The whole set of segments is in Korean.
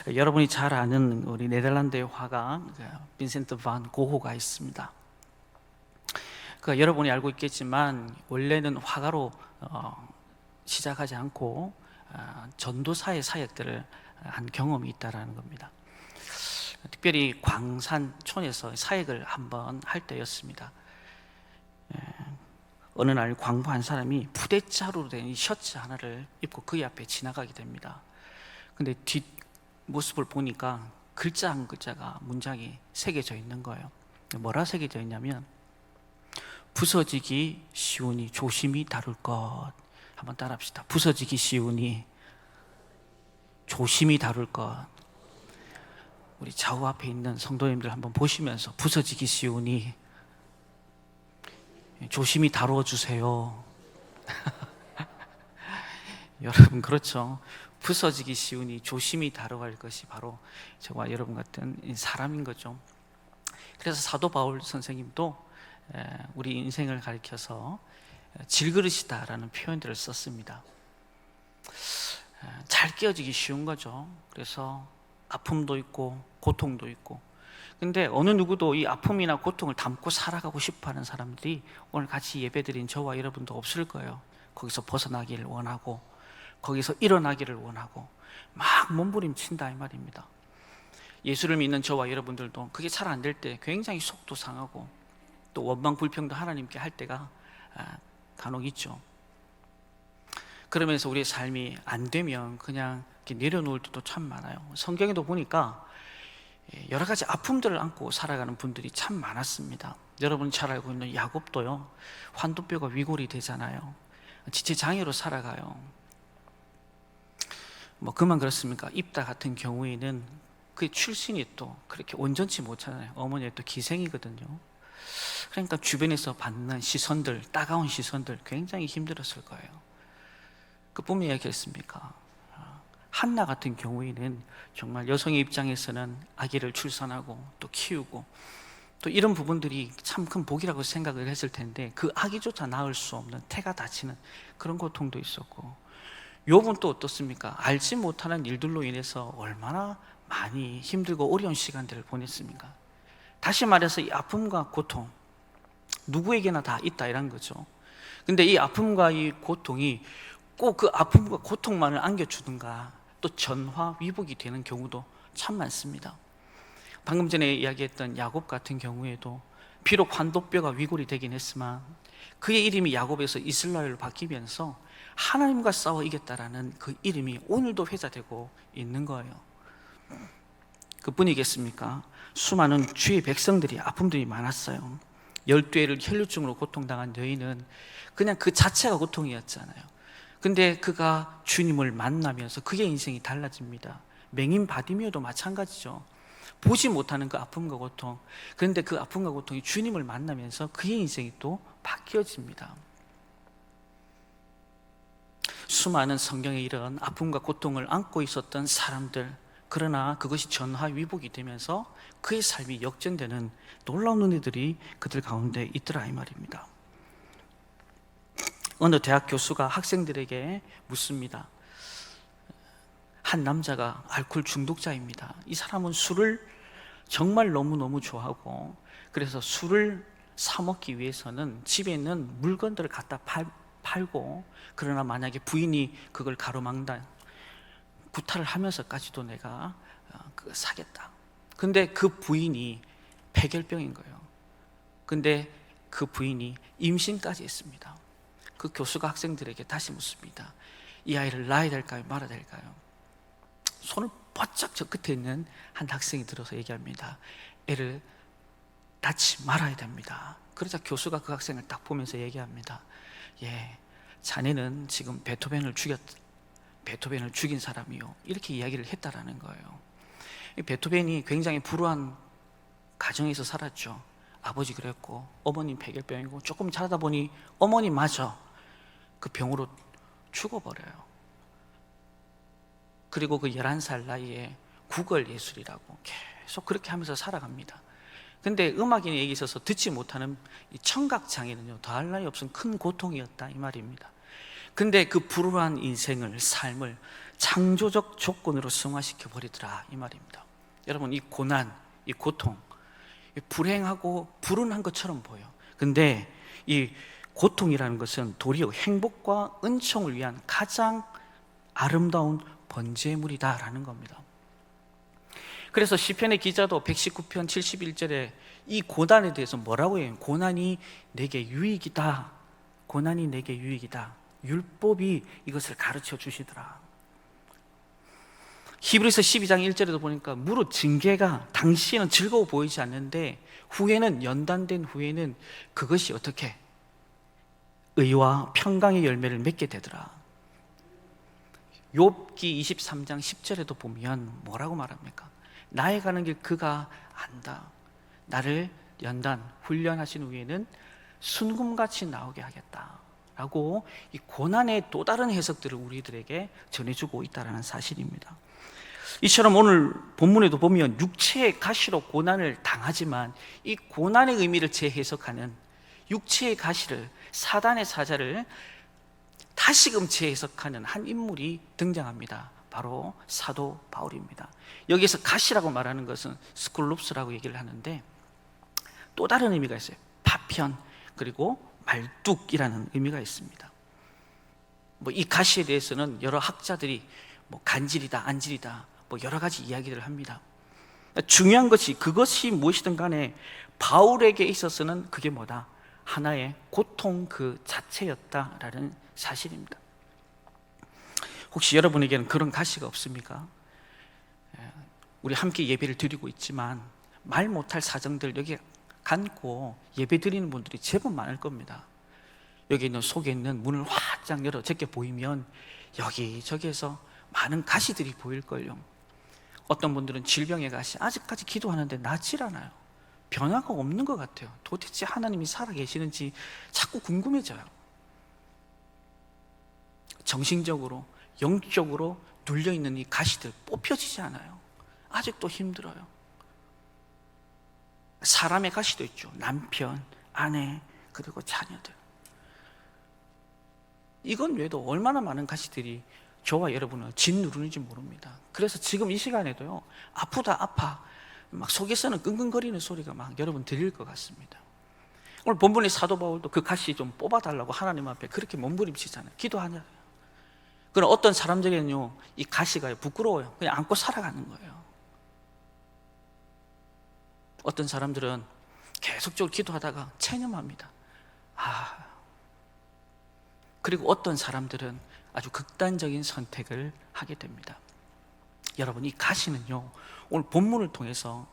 여러분이 잘 아는 우리 네덜란드의 화가 빈센트 반 고흐가 있습니다. 여러분이 알고 있겠지만 원래는 화가로 시작하지 않고 전도사의 사역들을 한 경험이 있다라는 겁니다. 특별히 광산촌에서 사역을 한번 할 때였습니다. 어느 날 광부 한 사람이 부대자루로 된 셔츠 하나를 입고 그의 앞에 지나가게 됩니다. 근데 뒷 모습을 보니까 글자 한 글자가 문장이 새겨져 있는 거예요. 뭐라 새겨져 있냐면 부서지기 쉬우니 조심히 다룰 것. 한번 따라합시다. 부서지기 쉬우니 조심히 다룰 것. 우리 좌우 앞에 있는 성도님들 한번 보시면서 부서지기 쉬우니 조심히 다루어 주세요. 여러분, 그렇죠? 부서지기 쉬우니 조심히 다뤄갈 것이 바로 저와 여러분 같은 사람인 거죠. 그래서 사도 바울 선생님도 우리 인생을 가리켜서 질그릇이다라는 표현들을 썼습니다. 잘 깨어지기 쉬운 거죠. 그래서 아픔도 있고 고통도 있고, 근데 어느 누구도 이 아픔이나 고통을 담고 살아가고 싶어하는 사람들이 오늘 같이 예배드린 저와 여러분도 없을 거예요. 거기서 벗어나기를 원하고 거기서 일어나기를 원하고 막 몸부림친다 이 말입니다. 예수를 믿는 저와 여러분들도 그게 잘 안 될 때 굉장히 속도 상하고 또 원망 불평도 하나님께 할 때가 간혹 있죠. 그러면서 우리의 삶이 안 되면 그냥 이렇게 내려놓을 때도 참 많아요. 성경에도 보니까 여러 가지 아픔들을 안고 살아가는 분들이 참 많았습니다. 여러분 잘 알고 있는 야곱도요, 환도뼈가 위골이 되잖아요. 지체장애로 살아가요. 뭐 그만 그렇습니까? 입다 같은 경우에는 그 출신이 또 그렇게 온전치 못하잖아요. 어머니가 또 기생이거든요. 그러니까 주변에서 받는 시선들, 따가운 시선들 굉장히 힘들었을 거예요. 그뿐만 얘기했습니까? 한나 같은 경우에는 정말 여성의 입장에서는 아기를 출산하고 또 키우고 또 이런 부분들이 참 큰 복이라고 생각을 했을 텐데 그 아기조차 낳을 수 없는, 태가 다치는 그런 고통도 있었고, 욥은 또 어떻습니까? 알지 못하는 일들로 인해서 얼마나 많이 힘들고 어려운 시간들을 보냈습니까? 다시 말해서 이 아픔과 고통 누구에게나 다 있다 이런 거죠. 근데 이 아픔과 이 고통이 꼭 그 아픔과 고통만을 안겨주든가 또 전화위복이 되는 경우도 참 많습니다. 방금 전에 이야기했던 야곱 같은 경우에도 비록 환도뼈가 위골이 되긴 했지만 그의 이름이 야곱에서 이스라엘로 바뀌면서 하나님과 싸워 이겼다라는 그 이름이 오늘도 회자되고 있는 거예요. 그뿐이겠습니까? 수많은 주의 백성들이 아픔들이 많았어요. 12회를 혈류증으로 고통당한 여인은 그냥 그 자체가 고통이었잖아요. 근데 그가 주님을 만나면서 그의 인생이 달라집니다. 맹인 바디메오도 마찬가지죠. 보지 못하는 그 아픔과 고통, 그런데 그 아픔과 고통이 주님을 만나면서 그의 인생이 또 바뀌어집니다. 수많은 성경에 이런 아픔과 고통을 안고 있었던 사람들, 그러나 그것이 전화위복이 되면서 그의 삶이 역전되는 놀라운 은혜들이 그들 가운데 있더라 이 말입니다. 어느 대학 교수가 학생들에게 묻습니다. 한 남자가 알코올 중독자입니다. 이 사람은 술을 정말 너무너무 좋아하고 그래서 술을 사 먹기 위해서는 집에 있는 물건들을 갖다 팔고, 그러나 만약에 부인이 그걸 가로막는다, 구타를 하면서까지도 내가 사겠다. 근데 그 부인이 폐결병인 거예요. 근데 그 부인이 임신까지 했습니다. 그 교수가 학생들에게 다시 묻습니다. 이 아이를 낳아야 될까요? 말아야 될까요? 손을 바짝 저 끝에 있는 한 학생이 들어서 얘기합니다. 애를 낳지 말아야 됩니다. 그러자 교수가 그 학생을 딱 보면서 얘기합니다. 자네는 지금 베토벤을 죽인 사람이요, 이렇게 이야기를 했다라는 거예요. 베토벤이 굉장히 불우한 가정에서 살았죠. 아버지 그랬고 어머님 폐결병이고 조금 자라다 보니 어머니마저 그 병으로 죽어버려요. 그리고 그 11살 나이에 국을 예술이라고 계속 그렇게 하면서 살아갑니다. 근데 음악인에 있어서 듣지 못하는 이 청각장애는요, 더할 나위 없은 큰 고통이었다 이 말입니다. 근데 그 불우한 인생을, 삶을 창조적 조건으로 승화시켜 버리더라 이 말입니다. 여러분, 이 고난, 이 고통, 불행하고 불운한 것처럼 보여. 근데 이 고통이라는 것은 도리어 행복과 은총을 위한 가장 아름다운 번제물이다라는 겁니다. 그래서 시편의 기자도 119편 71절에 이 고난에 대해서 뭐라고 해요? 고난이 내게 유익이다. 고난이 내게 유익이다. 율법이 이것을 가르쳐 주시더라. 히브리서 12장 1절에도 보니까 무릇 징계가 당시에는 즐거워 보이지 않는데 후에는, 연단된 후에는 그것이 어떻게 의와 평강의 열매를 맺게 되더라. 욥기 23장 10절에도 보면 뭐라고 말합니까? 나의 가는 길 그가 안다. 나를 연단, 훈련하신 후에는 순금같이 나오게 하겠다 라고 이 고난의 또 다른 해석들을 우리들에게 전해주고 있다는 사실입니다. 이처럼 오늘 본문에도 보면 육체의 가시로 고난을 당하지만 이 고난의 의미를 재해석하는 육체의 가시를, 사단의 사자를 다시금 재해석하는 한 인물이 등장합니다. 바로 사도 바울입니다. 여기서 가시라고 말하는 것은 스콜롭스라고 얘기를 하는데 또 다른 의미가 있어요. 파편, 그리고 말뚝이라는 의미가 있습니다. 이 가시에 대해서는 여러 학자들이 간질이다, 안질이다, 여러 가지 이야기를 합니다. 중요한 것이, 그것이 무엇이든 간에 바울에게 있어서는 그게 뭐다? 하나의 고통 그 자체였다라는 사실입니다. 혹시 여러분에게는 그런 가시가 없습니까? 우리 함께 예배를 드리고 있지만 말 못할 사정들 여기 간고 예배 드리는 분들이 제법 많을 겁니다. 여기 있는 속에 있는 문을 활짝 열어 제게 보이면 여기저기에서 많은 가시들이 보일걸요. 어떤 분들은 질병의 가시, 아직까지 기도하는데 낫질 않아요. 변화가 없는 것 같아요. 도대체 하나님이 살아계시는지 자꾸 궁금해져요. 정신적으로, 영적으로 눌려있는 이 가시들 뽑혀지지 않아요. 아직도 힘들어요. 사람의 가시도 있죠. 남편, 아내, 그리고 자녀들. 이건 외에도 얼마나 많은 가시들이 저와 여러분을 짓누르는지 모릅니다. 그래서 지금 이 시간에도요, 아프다 아파 막 속에서는 끙끙거리는 소리가 막 여러분 들릴 것 같습니다. 오늘 본문의 사도 바울도 그 가시 좀 뽑아달라고 하나님 앞에 그렇게 몸부림치잖아요. 기도하냐. 그럼 어떤 사람들에게는요, 이 가시가 부끄러워요. 그냥 안고 살아가는 거예요. 어떤 사람들은 계속적으로 기도하다가 체념합니다. 그리고 어떤 사람들은 아주 극단적인 선택을 하게 됩니다. 여러분, 이 가시는요, 오늘 본문을 통해서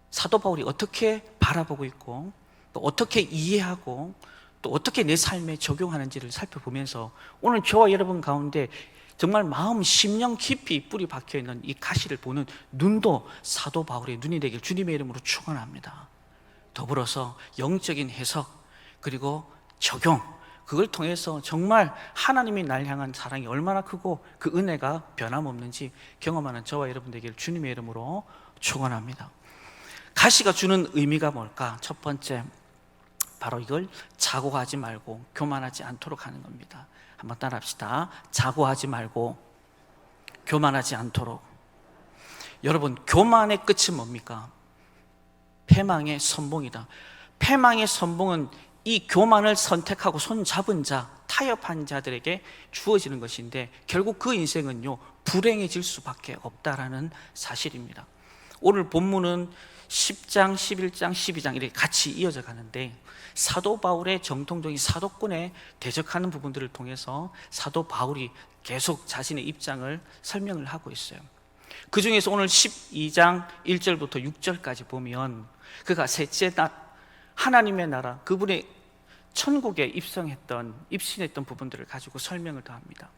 사도 바울이 어떻게 바라보고 있고 또 어떻게 이해하고 또 어떻게 내 삶에 적용하는지를 살펴보면서 오늘 저와 여러분 가운데 정말 마음, 심령 깊이 뿌리 박혀있는 이 가시를 보는 눈도 사도 바울의 눈이 되길 주님의 이름으로 축원합니다. 더불어서 영적인 해석, 그리고 적용, 그걸 통해서 정말 하나님이 날 향한 사랑이 얼마나 크고 그 은혜가 변함없는지 경험하는 저와 여러분 되길 주님의 이름으로 축원합니다. 가시가 주는 의미가 뭘까? 첫 번째, 바로 이걸 자고하지 말고 교만하지 않도록 하는 겁니다. 한번 따라합시다. 자고하지 말고 교만하지 않도록. 여러분, 교만의 끝이 뭡니까? 패망의 선봉이다. 패망의 선봉은 이 교만을 선택하고 손잡은 자, 타협한 자들에게 주어지는 것인데 결국 그 인생은요, 불행해질 수밖에 없다라는 사실입니다. 오늘 본문은 10장, 11장, 12장 이렇게 같이 이어져 가는데 사도 바울의 정통적인 사도권에 대적하는 부분들을 통해서 사도 바울이 계속 자신의 입장을 설명을 하고 있어요. 그 중에서 오늘 12장 1절부터 6절까지 보면 그가 셋째 날 하나님의 나라, 그분의 천국에 입신했던 부분들을 가지고 설명을 더합니다.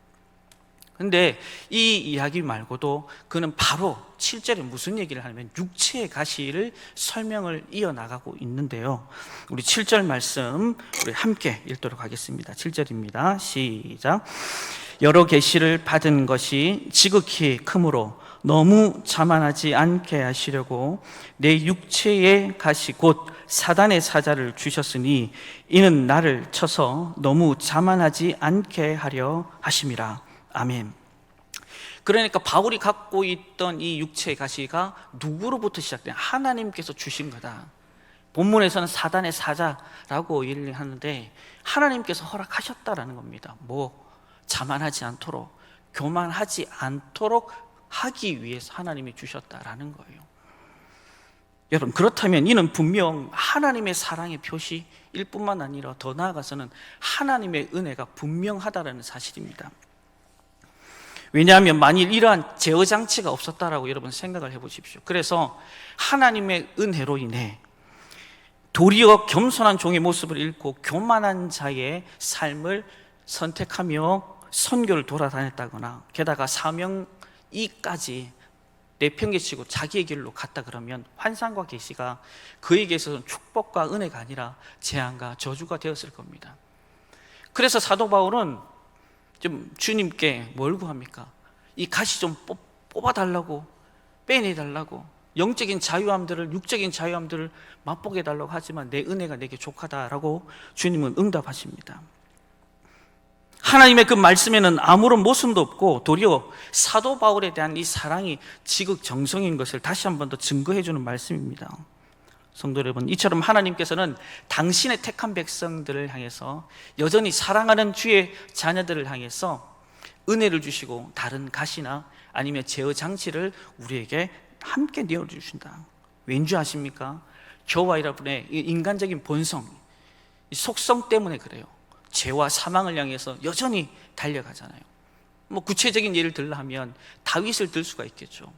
근데 이 이야기 말고도 그는 바로 7절에 무슨 얘기를 하냐면 육체의 가시를 설명을 이어나가고 있는데요. 우리 7절 말씀 우리 함께 읽도록 하겠습니다. 7절입니다. 시작. 여러 계시를 받은 것이 지극히 크므로 너무 자만하지 않게 하시려고 내 육체의 가시 곧 사단의 사자를 주셨으니 이는 나를 쳐서 너무 자만하지 않게 하려 하심이라. 아멘. 그러니까 바울이 갖고 있던 이 육체의 가시가 누구로부터 시작된? 하나님께서 주신 거다. 본문에서는 사단의 사자라고 얘기를 하는데 하나님께서 허락하셨다라는 겁니다. 자만하지 않도록, 교만하지 않도록 하기 위해서 하나님이 주셨다라는 거예요. 여러분, 그렇다면 이는 분명 하나님의 사랑의 표시일 뿐만 아니라 더 나아가서는 하나님의 은혜가 분명하다라는 사실입니다. 왜냐하면 만일 이러한 제어 장치가 없었다라고 여러분 생각을 해보십시오. 그래서 하나님의 은혜로 인해 도리어 겸손한 종의 모습을 잃고 교만한 자의 삶을 선택하며 선교를 돌아다녔다거나 게다가 사명이까지 내팽개치고 자기의 길로 갔다 그러면 환상과 계시가 그에게서는 축복과 은혜가 아니라 재앙과 저주가 되었을 겁니다. 그래서 사도 바울은 좀 주님께 뭘 구합니까? 이 가시 좀 뽑아달라고, 빼내달라고, 영적인 자유함들을, 육적인 자유함들을 맛보게 해달라고 하지만 내 은혜가 내게 족하다라고 주님은 응답하십니다. 하나님의 그 말씀에는 아무런 모순도 없고 도리어 사도 바울에 대한 이 사랑이 지극정성인 것을 다시 한 번 더 증거해 주는 말씀입니다. 성도 여러분, 이처럼 하나님께서는 당신의 택한 백성들을 향해서 여전히 사랑하는 주의 자녀들을 향해서 은혜를 주시고 다른 가시나 아니면 제어 장치를 우리에게 함께 내어주신다. 왠지 아십니까? 저와 여러분의 인간적인 본성, 속성 때문에 그래요. 죄와 사망을 향해서 여전히 달려가잖아요. 구체적인 예를 들라 하면 다윗을 들 수가 있겠죠.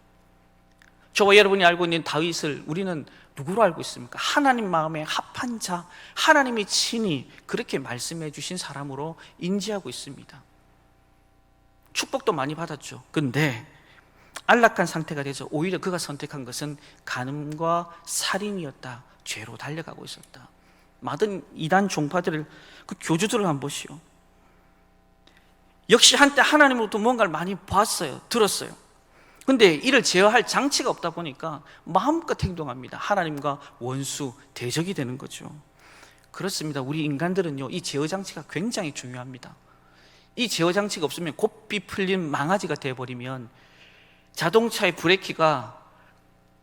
저와 여러분이 알고 있는 다윗을 우리는 누구로 알고 있습니까? 하나님 마음에 합한 자, 하나님이 친히 그렇게 말씀해 주신 사람으로 인지하고 있습니다. 축복도 많이 받았죠. 근데 안락한 상태가 돼서 오히려 그가 선택한 것은 간음과 살인이었다. 죄로 달려가고 있었다. 많은 이단 종파들을, 그 교주들을 한번 보시오. 역시 한때 하나님으로부터 뭔가를 많이 봤어요. 들었어요. 근데 이를 제어할 장치가 없다 보니까 마음껏 행동합니다. 하나님과 원수, 대적이 되는 거죠. 그렇습니다. 우리 인간들은요, 이 제어 장치가 굉장히 중요합니다. 이 제어 장치가 없으면 고삐 풀린 망아지가 되어버리면 자동차의 브레이크가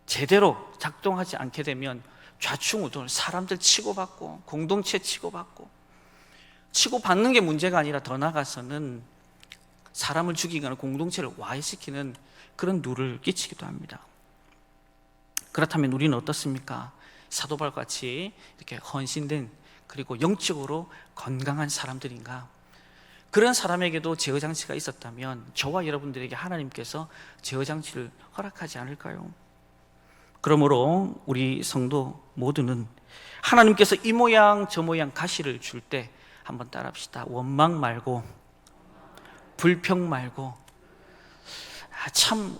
제대로 작동하지 않게 되면 좌충우돌, 사람들 치고받고 공동체 치고받고, 치고받는 게 문제가 아니라 더 나아가서는 사람을 죽이거나 공동체를 와해시키는 그런 누를 끼치기도 합니다. 그렇다면 우리는 어떻습니까? 사도 바울과 같이 이렇게 헌신된, 그리고 영적으로 건강한 사람들인가? 그런 사람에게도 제어장치가 있었다면 저와 여러분들에게 하나님께서 제어장치를 허락하지 않을까요? 그러므로 우리 성도 모두는 하나님께서 이 모양 저 모양 가시를 줄 때 한번 따라합시다. 원망 말고, 불평 말고. 참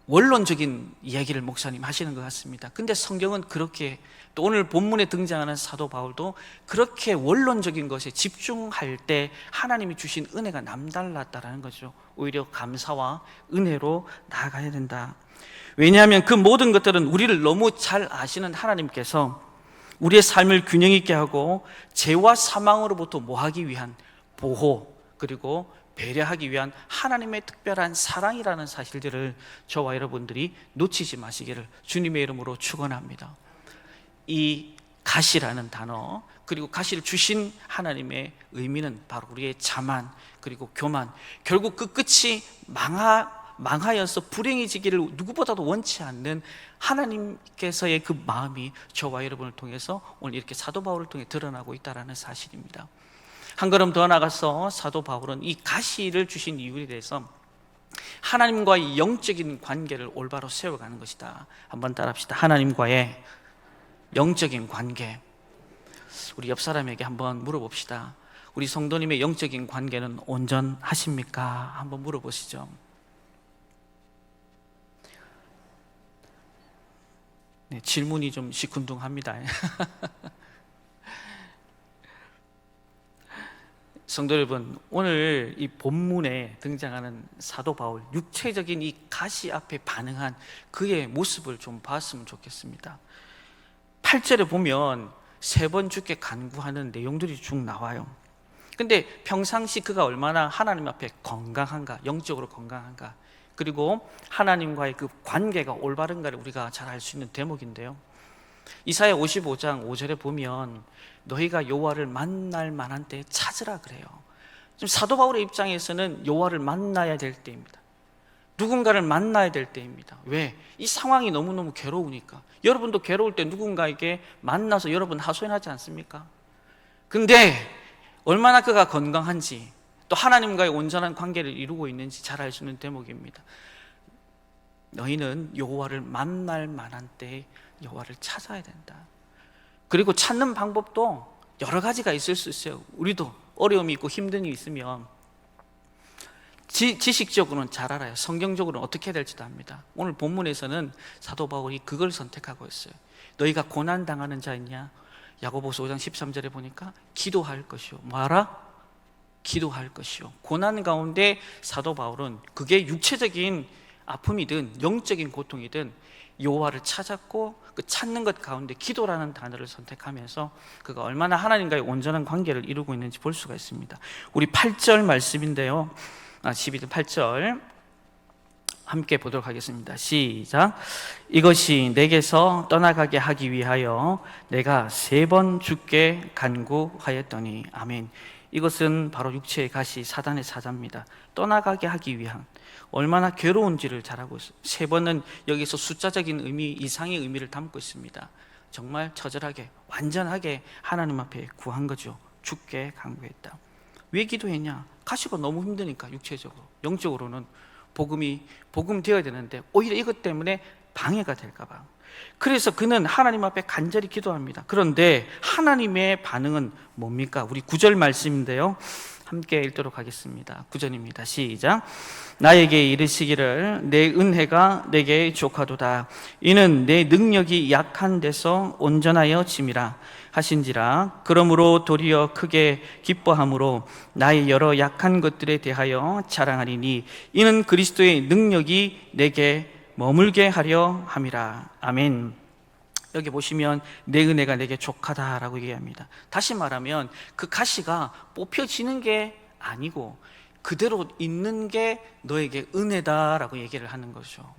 원론적인 이야기를 목사님 하시는 것 같습니다. 근데 성경은 그렇게, 또 오늘 본문에 등장하는 사도 바울도 그렇게 원론적인 것에 집중할 때 하나님이 주신 은혜가 남달랐다라는 거죠. 오히려 감사와 은혜로 나아가야 된다. 왜냐하면 그 모든 것들은 우리를 너무 잘 아시는 하나님께서 우리의 삶을 균형 있게 하고 죄와 사망으로부터 모하기 위한 보호, 그리고 배려하기 위한 하나님의 특별한 사랑이라는 사실들을 저와 여러분들이 놓치지 마시기를 주님의 이름으로 축원합니다. 이 가시라는 단어, 그리고 가시를 주신 하나님의 의미는 바로 우리의 자만, 그리고 교만, 결국 그 끝이 망하여서 불행해지기를 누구보다도 원치 않는 하나님께서의 그 마음이 저와 여러분을 통해서 오늘 이렇게 사도 바울을 통해 드러나고 있다는 사실입니다. 한 걸음 더 나가서 사도 바울은 이 가시를 주신 이유에 대해서 하나님과의 영적인 관계를 올바로 세워가는 것이다. 한번 따라합시다. 하나님과의 영적인 관계. 우리 옆 사람에게 한번 물어봅시다. 우리 성도님의 영적인 관계는 온전하십니까? 한번 물어보시죠. 네, 질문이 좀 시큰둥합니다. 성도 여러분, 오늘 이 본문에 등장하는 사도 바울, 육체적인 이 가시 앞에 반응한 그의 모습을 좀 봤으면 좋겠습니다. 8절에 보면 세 번 주께 간구하는 내용들이 쭉 나와요. 근데 평상시 그가 얼마나 하나님 앞에 건강한가, 영적으로 건강한가, 그리고 하나님과의 그 관계가 올바른가를 우리가 잘 알 수 있는 대목인데요. 이사야 55장 5절에 보면 너희가 여호와를 만날 만한 때에 찾으라 그래요. 지금 사도 바울의 입장에서는 여호와를 만나야 될 때입니다. 누군가를 만나야 될 때입니다. 왜? 이 상황이 너무너무 괴로우니까. 여러분도 괴로울 때 누군가에게 만나서 여러분 하소연하지 않습니까? 근데 얼마나 그가 건강한지, 또 하나님과의 온전한 관계를 이루고 있는지 잘 알 수 있는 대목입니다. 너희는 여호와를 만날 만한 때에 여호와를 찾아야 된다. 그리고 찾는 방법도 여러 가지가 있을 수 있어요. 우리도 어려움이 있고 힘든 일이 있으면 지식적으로는 잘 알아요. 성경적으로는 어떻게 해야 될지도 압니다. 오늘 본문에서는 사도 바울이 그걸 선택하고 있어요. 너희가 고난당하는 자있냐? 야고보서 5장 13절에 보니까 기도할 것이요. 뭐하라? 기도할 것이요. 고난 가운데 사도 바울은 그게 육체적인 아픔이든 영적인 고통이든 여호와를 찾았고, 그 찾는 것 가운데 기도라는 단어를 선택하면서 그가 얼마나 하나님과의 온전한 관계를 이루고 있는지 볼 수가 있습니다. 우리 8절 말씀인데요, 12절 8절 함께 보도록 하겠습니다. 시작. 이것이 내게서 떠나가게 하기 위하여 내가 3번 주께 간구하였더니. 아멘. 이것은 바로 육체의 가시, 사단의 사자입니다. 떠나가게 하기 위한, 얼마나 괴로운지를 잘 알고 있어요. 3번은 여기서 숫자적인 의미 이상의 의미를 담고 있습니다. 정말 처절하게, 완전하게 하나님 앞에 구한 거죠. 주께 간구했다. 왜 기도했냐? 가시가 너무 힘드니까. 육체적으로, 영적으로는 복음 되어야 되는데 오히려 이것 때문에 방해가 될까 봐. 그래서 그는 하나님 앞에 간절히 기도합니다. 그런데 하나님의 반응은 뭡니까? 우리 9절 말씀인데요, 함께 읽도록 하겠습니다. 9절입니다. 시작. 나에게 이르시기를 내 은혜가 내게 족하도다. 이는 내 능력이 약한 데서 온전하여 짐이라 하신지라. 그러므로 도리어 크게 기뻐함으로 나의 여러 약한 것들에 대하여 자랑하리니 이는 그리스도의 능력이 내게 머물게 하려 함이라. 아멘. 여기 보시면 내 은혜가 내게 족하다라고 얘기합니다. 다시 말하면 그 가시가 뽑혀지는 게 아니고 그대로 있는 게 너에게 은혜다라고 얘기를 하는 거죠.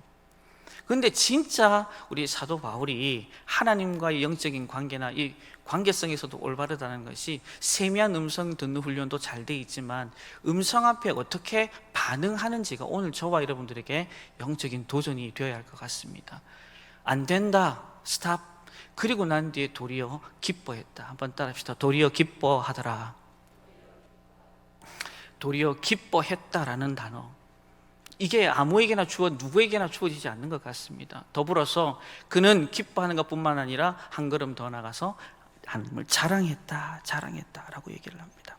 그런데 진짜 우리 사도 바울이 하나님과의 영적인 관계나 이 관계성에서도 올바르다는 것이, 세미한 음성 듣는 훈련도 잘 돼 있지만 음성 앞에 어떻게 반응하는지가 오늘 저와 여러분들에게 영적인 도전이 되어야 할 것 같습니다. 안 된다, 스탑. 그리고 난 뒤에 도리어 기뻐했다. 한번 따라합시다. 도리어 기뻐하더라. 도리어 기뻐했다라는 단어, 이게 아무에게나 누구에게나 주어지지 않는 것 같습니다. 더불어서 그는 기뻐하는 것뿐만 아니라 한 걸음 더 나가서 하나님을 자랑했다라고 얘기를 합니다.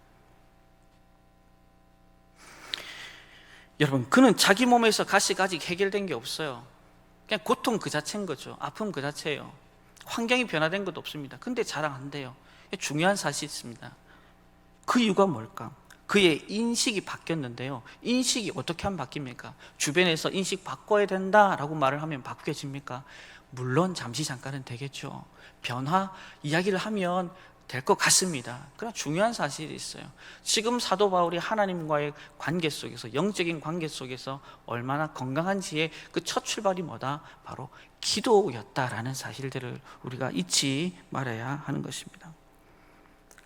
여러분, 그는 자기 몸에서 가시가 아직 해결된 게 없어요. 그냥 고통 그 자체인 거죠. 아픔 그 자체예요. 환경이 변화된 것도 없습니다. 근데 자랑한대요. 중요한 사실이 있습니다. 그 이유가 뭘까? 그의 인식이 바뀌었는데요, 인식이 어떻게 하면 바뀝니까? 주변에서 인식 바꿔야 된다라고 말을 하면 바뀌어집니까? 물론 잠깐은 되겠죠. 변화 이야기를 하면 될 것 같습니다. 그러나 중요한 사실이 있어요. 지금 사도 바울이 하나님과의 관계 속에서, 영적인 관계 속에서 얼마나 건강한지의 그 첫 출발이 뭐다? 바로 기도였다라는 사실들을 우리가 잊지 말아야 하는 것입니다.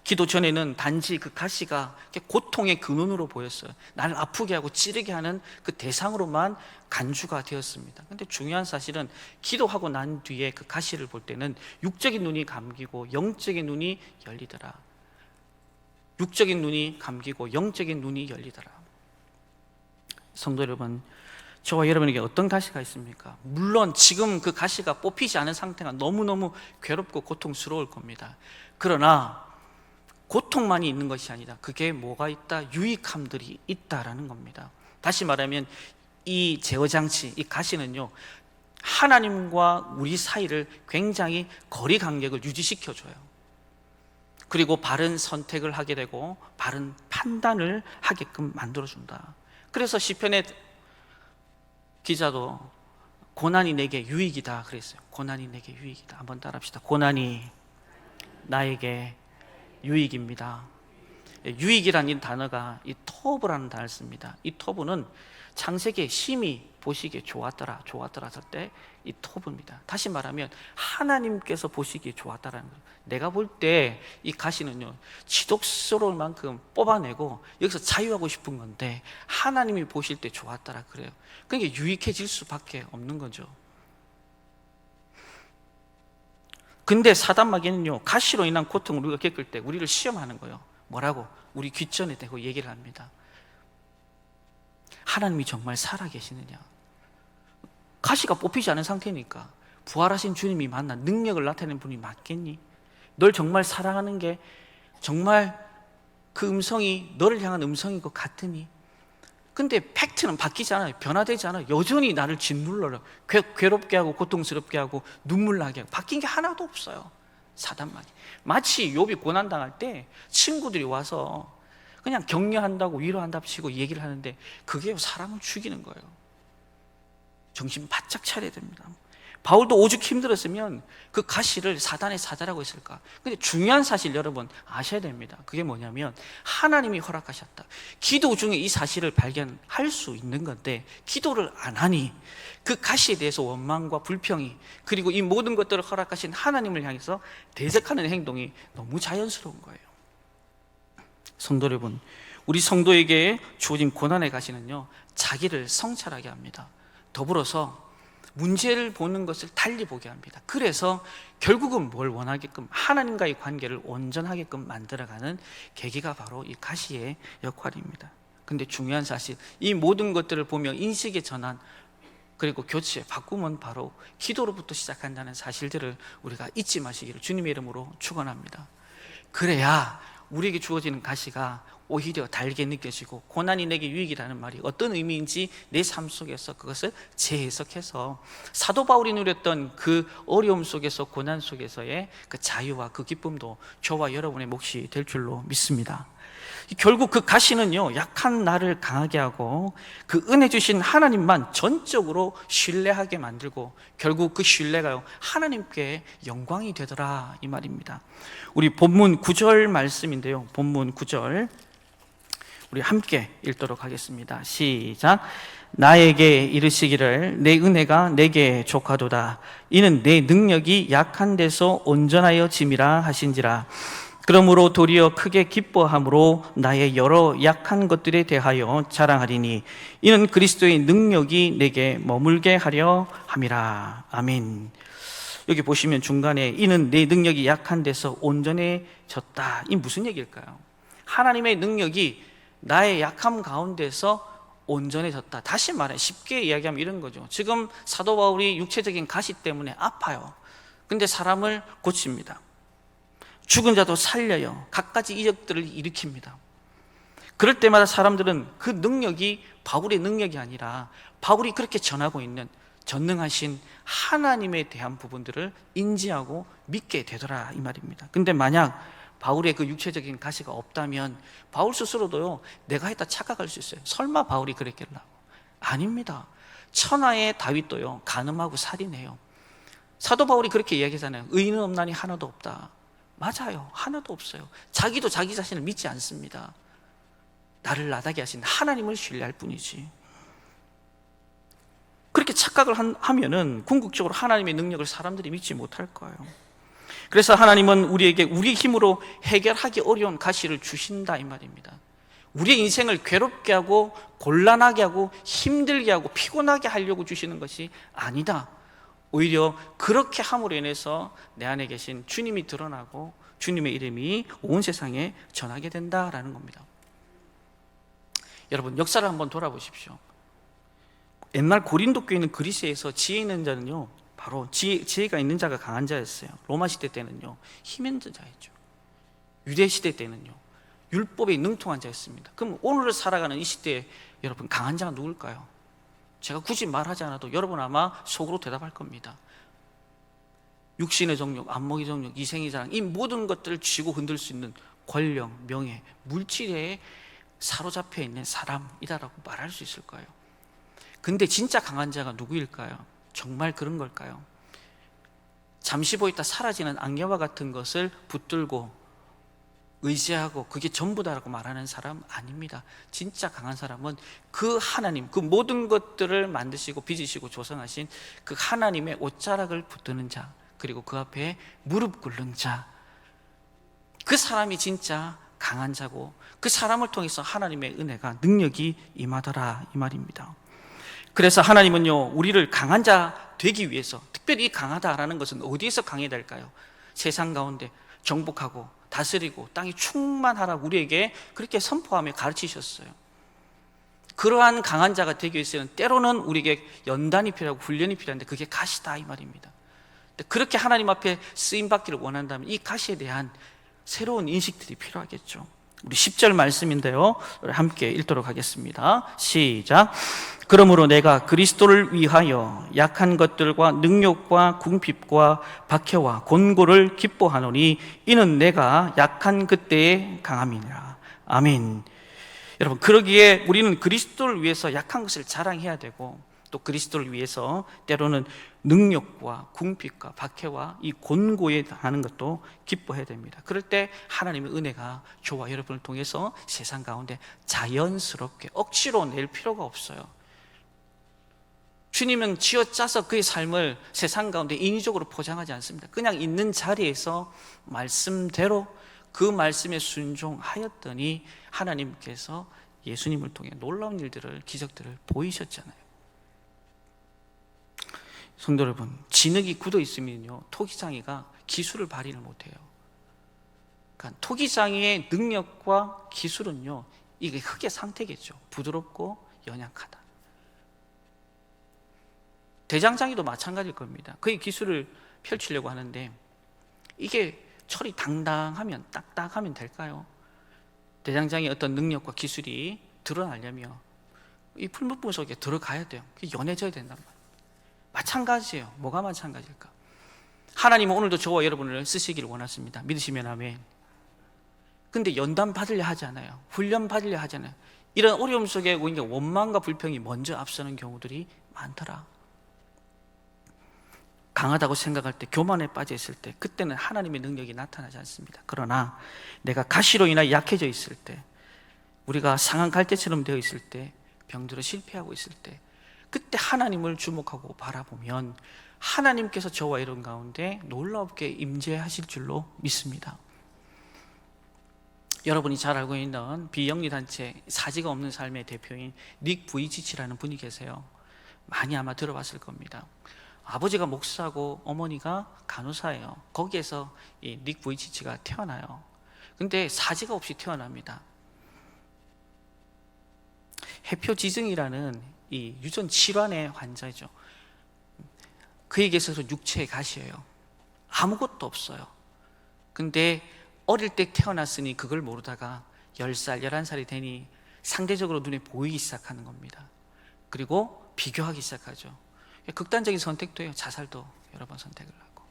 기도 전에는 단지 그 가시가 고통의 근원으로 보였어요. 나를 아프게 하고 찌르게 하는 그 대상으로만 간주가 되었습니다. 그런데 중요한 사실은 기도하고 난 뒤에 그 가시를 볼 때는 육적인 눈이 감기고 영적인 눈이 열리더라. 육적인 눈이 감기고 영적인 눈이 열리더라. 성도 여러분, 저와 여러분에게 어떤 가시가 있습니까? 물론 지금 그 가시가 뽑히지 않은 상태가 너무너무 괴롭고 고통스러울 겁니다. 그러나 고통만이 있는 것이 아니다. 그게 뭐가 있다? 유익함들이 있다라는 겁니다. 다시 말하면 이 제어장치, 이 가시는요, 하나님과 우리 사이를 굉장히 거리 간격을 유지시켜줘요. 그리고 바른 선택을 하게 되고 바른 판단을 하게끔 만들어준다. 그래서 시편의 기자도 고난이 내게 유익이다 그랬어요. 고난이 내게 유익이다. 한번 따라합시다. 고난이 나에게 유익입니다. 유익이라는 이 단어가 이 토브라는 단어를 씁니다. 이 토브는 창세기에 심히 보시기에 좋았더라 했을 때 이 토브입니다. 다시 말하면 하나님께서 보시기에 좋았다라는 거예요. 내가 볼 때 이 가시는요, 지독스러울 만큼 뽑아내고 여기서 자유하고 싶은 건데 하나님이 보실 때 좋았다라 그래요. 그러니까 유익해질 수밖에 없는 거죠. 근데 사단마귀는요, 가시로 인한 고통을 우리가 겪을 때 우리를 시험하는 거예요. 뭐라고? 우리 귓전에 대고 얘기를 합니다. 하나님이 정말 살아계시느냐? 가시가 뽑히지 않은 상태니까 부활하신 주님이 만나 능력을 나타내는 분이 맞겠니? 널 정말 사랑하는 게 정말 그 음성이 너를 향한 음성인 것 같으니? 근데 팩트는 바뀌지 않아요. 변화되지 않아요. 여전히 나를 짓눌러요. 괴롭게 하고 고통스럽게 하고 눈물 나게 하고 바뀐 게 하나도 없어요. 사단마귀. 마치 욥이 고난당할 때 친구들이 와서 그냥 격려한다고 위로한답시고 얘기를 하는데 그게 사람을 죽이는 거예요. 정신 바짝 차려야 됩니다. 바울도 오죽 힘들었으면 그 가시를 사단의 사자라고 했을까? 근데 중요한 사실 여러분 아셔야 됩니다. 그게 뭐냐면 하나님이 허락하셨다. 기도 중에 이 사실을 발견할 수 있는 건데 기도를 안 하니 그 가시에 대해서 원망과 불평이, 그리고 이 모든 것들을 허락하신 하나님을 향해서 대적하는 행동이 너무 자연스러운 거예요. 성도 여러분, 우리 성도에게 주어진 고난의 가시는요, 자기를 성찰하게 합니다. 더불어서 문제를 보는 것을 달리 보게 합니다. 그래서 결국은 뭘 원하게끔, 하나님과의 관계를 온전하게끔 만들어가는 계기가 바로 이 가시의 역할입니다. 근데 중요한 사실, 이 모든 것들을 보며 인식의 전환, 그리고 교체, 바꿈은 바로 기도로부터 시작한다는 사실들을 우리가 잊지 마시기를 주님의 이름으로 축원합니다. 그래야 우리에게 주어지는 가시가 오히려 달게 느껴지고 고난이 내게 유익이라는 말이 어떤 의미인지 내 삶 속에서 그것을 재해석해서 사도 바울이 누렸던 그 어려움 속에서, 고난 속에서의 그 자유와 그 기쁨도 저와 여러분의 몫이 될 줄로 믿습니다. 결국 그 가시는요, 약한 나를 강하게 하고 그 은혜 주신 하나님만 전적으로 신뢰하게 만들고 결국 그 신뢰가요, 하나님께 영광이 되더라, 이 말입니다. 우리 본문 9절 말씀인데요, 본문 9절 우리 함께 읽도록 하겠습니다. 시작. 나에게 이르시기를 내 은혜가 내게 족하도다. 이는 내 능력이 약한 데서 온전하여 짐이라 하신지라. 그러므로 도리어 크게 기뻐함으로 나의 여러 약한 것들에 대하여 자랑하리니 이는 그리스도의 능력이 내게 머물게 하려 함이라. 아멘. 여기 보시면 중간에 이는 내 능력이 약한 데서 온전해졌다. 이 무슨 얘기일까요? 하나님의 능력이 나의 약함 가운데서 온전해졌다. 다시 말해 쉽게 이야기하면 이런 거죠. 지금 사도 바울이 육체적인 가시 때문에 아파요. 근데 사람을 고칩니다. 죽은 자도 살려요. 갖가지 이적들을 일으킵니다. 그럴 때마다 사람들은 그 능력이 바울의 능력이 아니라 바울이 그렇게 전하고 있는 전능하신 하나님에 대한 부분들을 인지하고 믿게 되더라, 이 말입니다. 근데 만약 바울의 그 육체적인 가시가 없다면 바울 스스로도요, 내가 했다 착각할 수 있어요. 설마 바울이 그랬겠나? 아닙니다. 천하의 다윗도요, 간음하고 살인해요. 사도 바울이 그렇게 이야기하잖아요. 의인은 없나니 하나도 없다. 맞아요. 하나도 없어요. 자기도 자기 자신을 믿지 않습니다. 나를 나다게 하신 하나님을 신뢰할 뿐이지. 그렇게 착각을 하면은 궁극적으로 하나님의 능력을 사람들이 믿지 못할 거예요. 그래서 하나님은 우리에게 우리 힘으로 해결하기 어려운 가시를 주신다, 이 말입니다. 우리의 인생을 괴롭게 하고 곤란하게 하고 힘들게 하고 피곤하게 하려고 주시는 것이 아니다. 오히려 그렇게 함으로 인해서 내 안에 계신 주님이 드러나고 주님의 이름이 온 세상에 전하게 된다라는 겁니다. 여러분, 역사를 한번 돌아보십시오. 옛날 고린도 교회 있는 그리스에서 지혜 있는 자는요, 바로 지혜가 있는 자가 강한 자였어요. 로마 시대 때는요, 힘 있는 자였죠. 유대 시대 때는요, 율법에 능통한 자였습니다. 그럼 오늘을 살아가는 이 시대에 여러분, 강한 자가 누굴까요? 제가 굳이 말하지 않아도 여러분 아마 속으로 대답할 겁니다. 육신의 정욕, 안목의 정욕, 이생의 자랑, 이 모든 것들을 쥐고 흔들 수 있는 권력, 명예, 물질에 사로잡혀 있는 사람이다라고 말할 수 있을 거예요. 근데 진짜 강한 자가 누구일까요? 정말 그런 걸까요? 잠시 보였다 사라지는 안개와 같은 것을 붙들고 의지하고 그게 전부다라고 말하는 사람 아닙니다. 진짜 강한 사람은 그 하나님, 그 모든 것들을 만드시고 빚으시고 조성하신 그 하나님의 옷자락을 붙드는 자, 그리고 그 앞에 무릎 꿇는 자, 그 사람이 진짜 강한 자고 그 사람을 통해서 하나님의 은혜가, 능력이 임하더라, 이 말입니다. 그래서 하나님은요, 우리를 강한 자 되기 위해서, 특별히 강하다라는 것은 어디에서 강해야 될까요? 세상 가운데 정복하고 다스리고 땅이 충만하라고 우리에게 그렇게 선포하며 가르치셨어요. 그러한 강한 자가 되기 위해서는 때로는 우리에게 연단이 필요하고 훈련이 필요한데 그게 가시다, 이 말입니다. 그렇게 하나님 앞에 쓰임받기를 원한다면 이 가시에 대한 새로운 인식들이 필요하겠죠. 우리 10절 말씀인데요, 함께 읽도록 하겠습니다. 시작. 그러므로 내가 그리스도를 위하여 약한 것들과 능욕과 궁핍과 박해와 곤고를 기뻐하노니 이는 내가 약한 그때의 강함이니라. 아멘. 여러분, 그러기에 우리는 그리스도를 위해서 약한 것을 자랑해야 되고, 또 그리스도를 위해서 때로는 능력과 궁핍과 박해와 이 곤고에 당하는 것도 기뻐해야 됩니다. 그럴 때 하나님의 은혜가 저와 여러분을 통해서 세상 가운데 자연스럽게 억지로 낼 필요가 없어요. 주님은 쥐어짜서 그의 삶을 세상 가운데 인위적으로 포장하지 않습니다. 그냥 있는 자리에서 말씀대로 그 말씀에 순종하였더니 하나님께서 예수님을 통해 놀라운 일들을, 기적들을 보이셨잖아요. 성도 여러분, 진흙이 굳어 있으면요, 토기장이가 기술을 발휘를 못해요. 그러니까 토기장이의 능력과 기술은요, 이게 흙의 상태겠죠. 부드럽고 연약하다. 대장장이도 마찬가지일 겁니다. 그의 기술을 펼치려고 하는데 이게 철이 당당하면, 딱딱하면 될까요? 대장장이의 어떤 능력과 기술이 드러나려면 이 풀무불 속에 들어가야 돼요. 그게 연해져야 된단 말이에요. 마찬가지예요. 뭐가 마찬가지일까? 하나님은 오늘도 저와 여러분을 쓰시기를 원하십니다. 믿으시면 아멘. 근데 연단 받으려 하지 않아요. 훈련 받으려 하지 않아요. 이런 어려움 속에 오히려 원망과 불평이 먼저 앞서는 경우들이 많더라. 강하다고 생각할 때, 교만에 빠져 있을 때, 그때는 하나님의 능력이 나타나지 않습니다. 그러나 내가 가시로 인하여 약해져 있을 때, 우리가 상한 갈대처럼 되어 있을 때, 병들어 실패하고 있을 때, 그때 하나님을 주목하고 바라보면 하나님께서 저와 이런 가운데 놀랍게 임재하실 줄로 믿습니다. 여러분이 잘 알고 있는 비영리단체 사지가 없는 삶의 대표인 닉 부이치치라는 분이 계세요. 많이 아마 들어봤을 겁니다. 아버지가 목사고 어머니가 간호사예요. 거기에서 이 닉 부이치치가 태어나요. 근데 사지가 없이 태어납니다. 해표지증이라는 이 유전 질환의 환자죠. 그에게서 육체의 가시예요. 아무것도 없어요. 근데 어릴 때 태어났으니 그걸 모르다가 10살, 11살이 되니 상대적으로 눈에 보이기 시작하는 겁니다. 그리고 비교하기 시작하죠. 극단적인 선택도 해요. 자살도 여러 번 선택을 하고.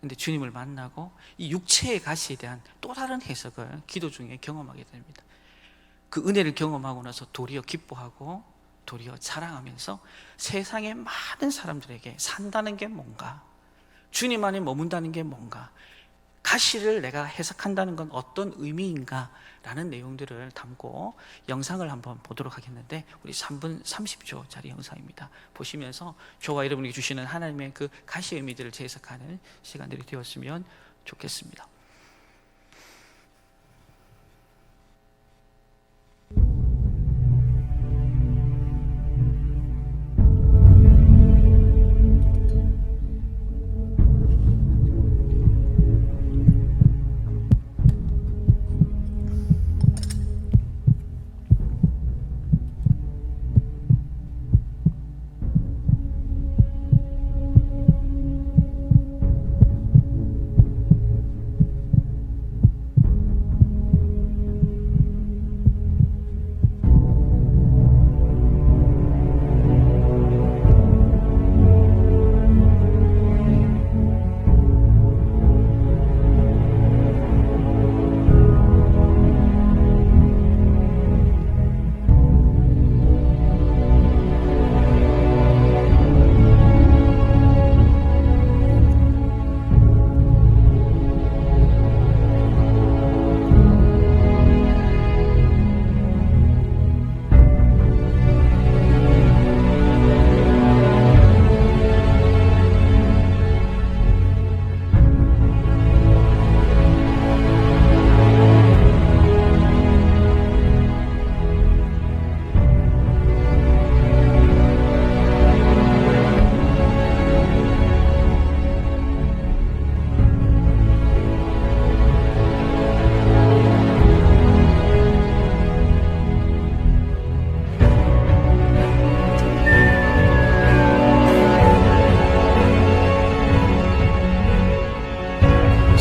근데 주님을 만나고 이 육체의 가시에 대한 또 다른 해석을 기도 중에 경험하게 됩니다. 그 은혜를 경험하고 나서 도리어 기뻐하고 도리어 자랑하면서 세상의 많은 사람들에게 산다는 게 뭔가, 주님 안에 머문다는 게 뭔가, 가시를 내가 해석한다는 건 어떤 의미인가 라는 내용들을 담고 영상을 한번 보도록 하겠는데, 우리 3분 30초짜리 영상입니다. 보시면서 저와 여러분에게 주시는 하나님의 그 가시의 의미들을 재해석하는 시간들이 되었으면 좋겠습니다.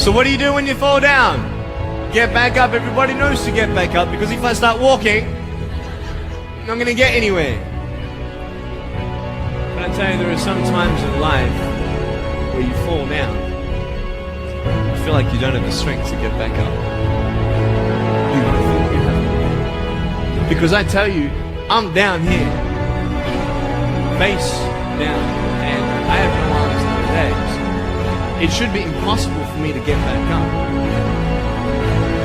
So what do you do when you fall down? Get back up. Everybody knows to get back up, because if I start walking, I'm not going to get anywhere. But I tell you, there are some times in life where you fall down. You feel like you don't have the strength to get back up. You might think you have. Because I tell you, I'm down here, face down, and I have no arms and no legs. It should be impossible for me to get back up.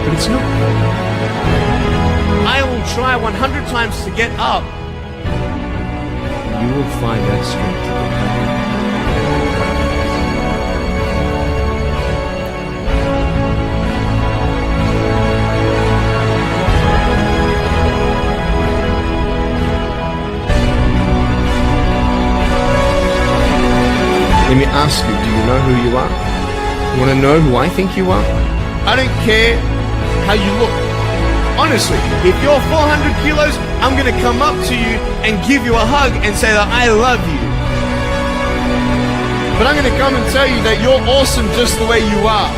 But it's not. I will try 100 times to get up. You will find that strength to get back up. Let me ask you, do you know who you are? You want to know who I think you are? I don't care how you look. Honestly, if you're 400 kilos, I'm going to come up to you and give you a hug and say that I love you. But I'm going to come and tell you that you're awesome just the way you are.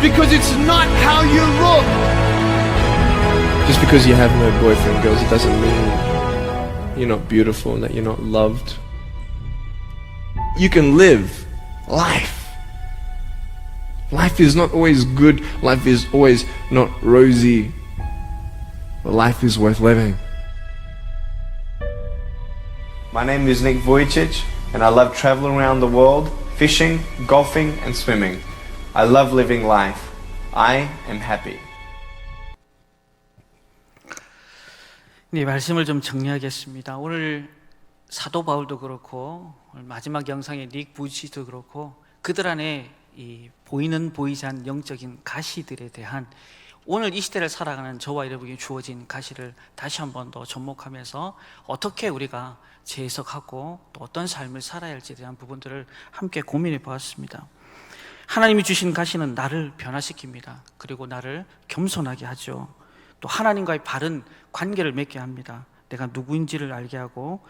Because it's not how you look. Just because you have no boyfriend, girls, it doesn't mean you're not beautiful and that you're not loved. You can live life. Life is not always good. Life is always not rosy. But life is worth living. My name is Nick Vujicic, and I love traveling around the world, fishing, golfing, and swimming. I love living life. I am happy. 네, 말씀을 좀 정리하겠습니다. 오늘 사도 바울도 그렇고 오늘 마지막 영상의 닉 부지도 그렇고 그들 안에 이 보이는 보이지 않는 영적인 가시들에 대한 오늘 이 시대를 살아가는 저와 여러분에게 주어진 가시를 다시 한 번 더 접목하면서 어떻게 우리가 재해석하고 또 어떤 삶을 살아야 할지에 대한 부분들을 함께 고민해 보았습니다. 하나님이 주신 가시는 나를 변화시킵니다. 그리고 나를 겸손하게 하죠. 또 하나님과의 바른 관계를 맺게 합니다. 내가 누구인지를 알게 하고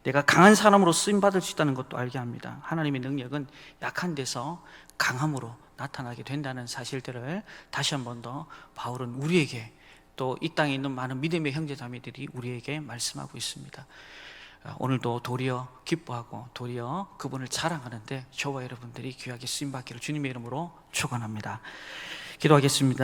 내가 강한 사람으로 쓰임받을 수 있다는 것도 알게 합니다. 하나님의 능력은 약한 데서 강함으로 나타나게 된다는 사실들을 다시 한 번 더 바울은 우리에게 또 이 땅에 있는 많은 믿음의 형제자매들이 우리에게 말씀하고 있습니다. 오늘도 도리어 기뻐하고 도리어 그분을 자랑하는데 저와 여러분들이 귀하게 쓰임받기를 주님의 이름으로 축원합니다. 기도하겠습니다.